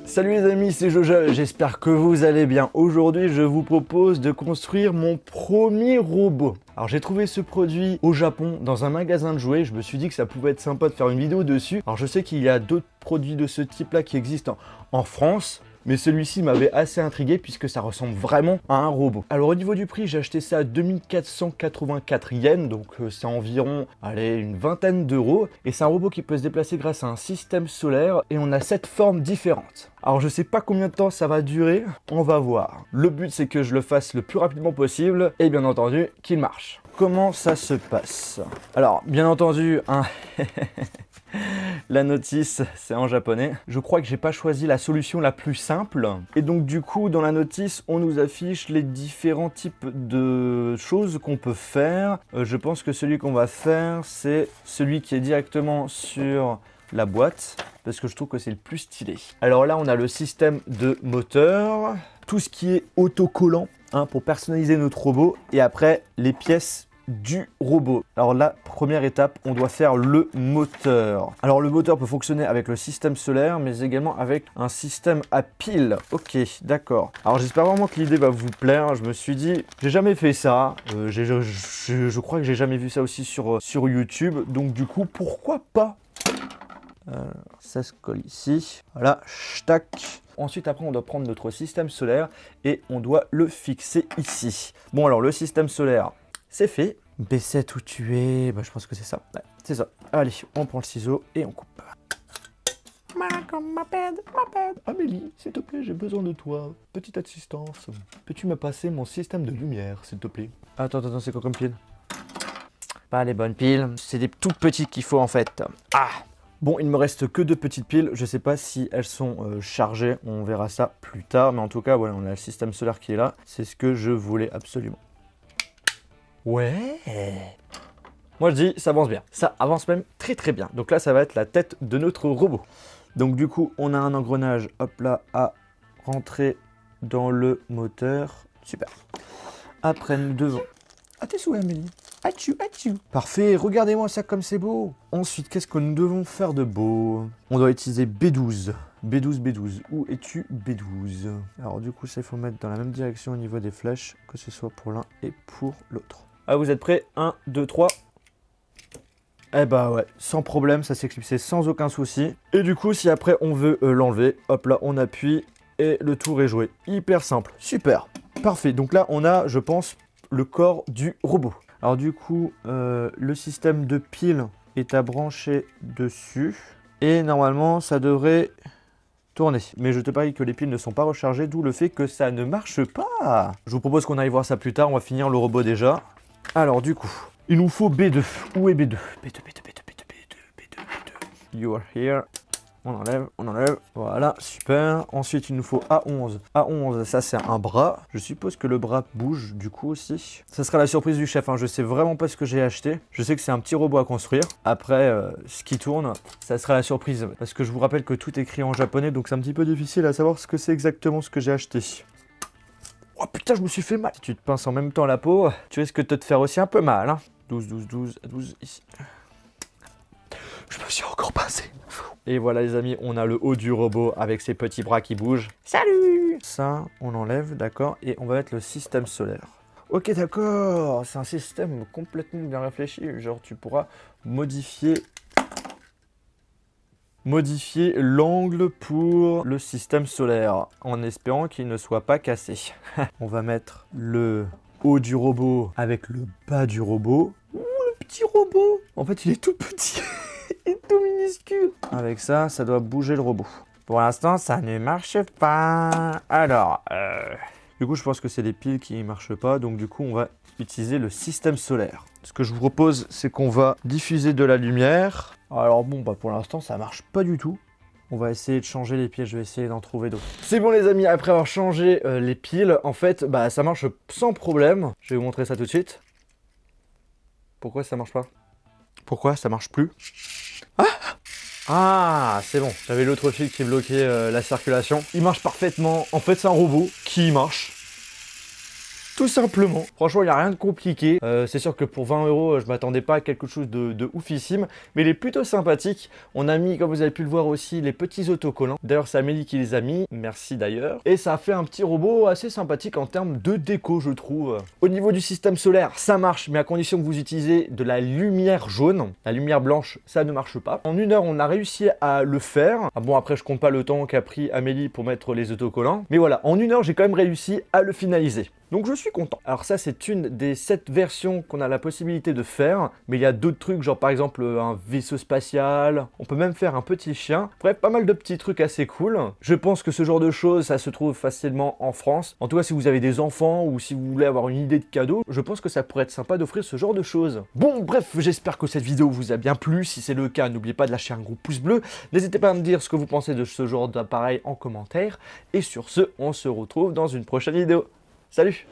Salut les amis, c'est Jojo, j'espère que vous allez bien. Aujourd'hui, je vous propose de construire mon premier robot. Alors j'ai trouvé ce produit au Japon dans un magasin de jouets, je me suis dit que ça pouvait être sympa de faire une vidéo dessus. Alors je sais qu'il y a d'autres produits de ce type là qui existent en France. Mais celui-ci m'avait assez intrigué puisque ça ressemble vraiment à un robot. Alors au niveau du prix, j'ai acheté ça à 2484 yens, donc c'est environ, allez, une vingtaine d'euros. Et c'est un robot qui peut se déplacer grâce à un système solaire et on a 7 formes différentes. Alors je sais pas combien de temps ça va durer, on va voir. Le but c'est que je le fasse le plus rapidement possible et bien entendu qu'il marche. Comment ça se passe? Alors bien entendu, la notice, c'est en japonais. Je crois que j'ai pas choisi la solution la plus simple. Et donc du coup, dans la notice, on nous affiche les différents types de choses qu'on peut faire. Je pense que celui qu'on va faire, c'est celui qui est directement sur la boîte, parce que je trouve que c'est le plus stylé. Alors là, on a le système de moteur, tout ce qui est autocollant, pour personnaliser notre robot, et après, les pièces du robot. Alors la première étape, on doit faire le moteur. Alors le moteur peut fonctionner avec le système solaire, mais également avec un système à pile. Ok, d'accord. Alors j'espère vraiment que l'idée va vous plaire. Je me suis dit, j'ai jamais fait ça. Je crois que j'ai jamais vu ça aussi sur YouTube. Donc du coup, pourquoi pas? Ça se colle ici. Voilà, tac. Ensuite, après, on doit prendre notre système solaire et on doit le fixer ici. Bon, alors le système solaire, c'est fait. B7 où tu es, bah, je pense que c'est ça. Ouais, c'est ça. Allez, on prend le ciseau et on coupe. Amélie, s'il te plaît, j'ai besoin de toi. Petite assistance. Peux-tu me passer mon système de lumière, s'il te plaît? Attends, c'est quoi comme pile? Pas les bonnes piles. C'est des toutes petites qu'il faut en fait. Ah! Bon, il me reste que 2 petites piles. Je sais pas si elles sont chargées. On verra ça plus tard. Mais en tout cas, voilà, on a le système solaire qui est là. C'est ce que je voulais absolument. Ouais. Moi je dis ça avance bien. Ça avance même très très bien. Donc là ça va être la tête de notre robot. Donc du coup on a un engrenage, hop là, à rentrer dans le moteur. Super. Après nous devons... Ah t'es souhait Amélie. Atchou. Parfait, regardez-moi ça comme c'est beau. Ensuite, qu'est-ce que nous devons faire de beau? On doit utiliser B12. B12. Où es-tu B12? Alors du coup ça il faut mettre dans la même direction au niveau des flèches, que ce soit pour l'un et pour l'autre. Ah, vous êtes prêts? 1, 2, 3. Eh bah ouais, sans problème, ça s'est clipsé sans aucun souci. Et du coup, si après on veut l'enlever, hop là, on appuie et le tour est joué. Hyper simple, super, parfait. Donc là, on a, je pense, le corps du robot. Alors du coup, le système de pile est à brancher dessus. Et normalement, ça devrait tourner. Mais je te parie que les piles ne sont pas rechargées, d'où le fait que ça ne marche pas. Je vous propose qu'on aille voir ça plus tard, on va finir le robot déjà. Alors du coup, il nous faut B2. Où est B2? B2. You are here. On enlève. Voilà, super. Ensuite, il nous faut A11. A11, ça c'est un bras. Je suppose que le bras bouge du coup aussi. Ça sera la surprise du chef. Je sais vraiment pas ce que j'ai acheté. Je sais que c'est un petit robot à construire. Après, ce qui tourne, ça sera la surprise. Parce que je vous rappelle que tout est écrit en japonais, donc c'est un petit peu difficile à savoir ce que c'est exactement ce que j'ai acheté. Oh putain, je me suis fait mal. Si tu te pinces en même temps la peau, tu risques de te faire aussi un peu mal. 12 ici. Je me suis encore pincé. Et voilà les amis, on a le haut du robot avec ses petits bras qui bougent. Salut! Ça, on enlève, d'accord, et on va mettre le système solaire. Ok, d'accord, c'est un système complètement bien réfléchi. Genre, tu pourras modifier l'angle pour le système solaire en espérant qu'il ne soit pas cassé. On va mettre le haut du robot avec le bas du robot. Ouh, le petit robot! En fait, il est tout petit. Il est tout minuscule. Avec ça, ça doit bouger le robot. Pour l'instant, ça ne marche pas. Alors, du coup, je pense que c'est les piles qui ne marchent pas. Donc, du coup, on va utiliser le système solaire. Ce que je vous propose, c'est qu'on va diffuser de la lumière. Alors bon, bah pour l'instant, ça marche pas du tout. On va essayer de changer les piles, je vais essayer d'en trouver d'autres. C'est bon les amis, après avoir changé les piles, en fait, bah ça marche sans problème. Je vais vous montrer ça tout de suite. Pourquoi ça marche pas? Pourquoi ça marche plus? Ah, c'est bon, j'avais l'autre fil qui bloquait la circulation. Il marche parfaitement. En fait, c'est un robot qui marche. Tout simplement. Franchement, il n'y a rien de compliqué. C'est sûr que pour 20 €, je m'attendais pas à quelque chose de oufissime. Mais il est plutôt sympathique. On a mis, comme vous avez pu le voir aussi, les petits autocollants. D'ailleurs, c'est Amélie qui les a mis. Merci d'ailleurs. Et ça a fait un petit robot assez sympathique en termes de déco, je trouve. Au niveau du système solaire, ça marche, mais à condition que vous utilisez de la lumière jaune. La lumière blanche, ça ne marche pas. En 1 heure, on a réussi à le faire. Ah bon, après, je compte pas le temps qu'a pris Amélie pour mettre les autocollants. Mais voilà, en 1 heure, j'ai quand même réussi à le finaliser. Donc je suis content. Alors ça, c'est une des 7 versions qu'on a la possibilité de faire. Mais il y a d'autres trucs, genre par exemple un vaisseau spatial. On peut même faire un petit chien. Bref, pas mal de petits trucs assez cool. Je pense que ce genre de choses, ça se trouve facilement en France. En tout cas, si vous avez des enfants ou si vous voulez avoir une idée de cadeau, je pense que ça pourrait être sympa d'offrir ce genre de choses. Bon, bref, j'espère que cette vidéo vous a bien plu. Si c'est le cas, n'oubliez pas de lâcher un gros pouce bleu. N'hésitez pas à me dire ce que vous pensez de ce genre d'appareil en commentaire. Et sur ce, on se retrouve dans une prochaine vidéo. Salut!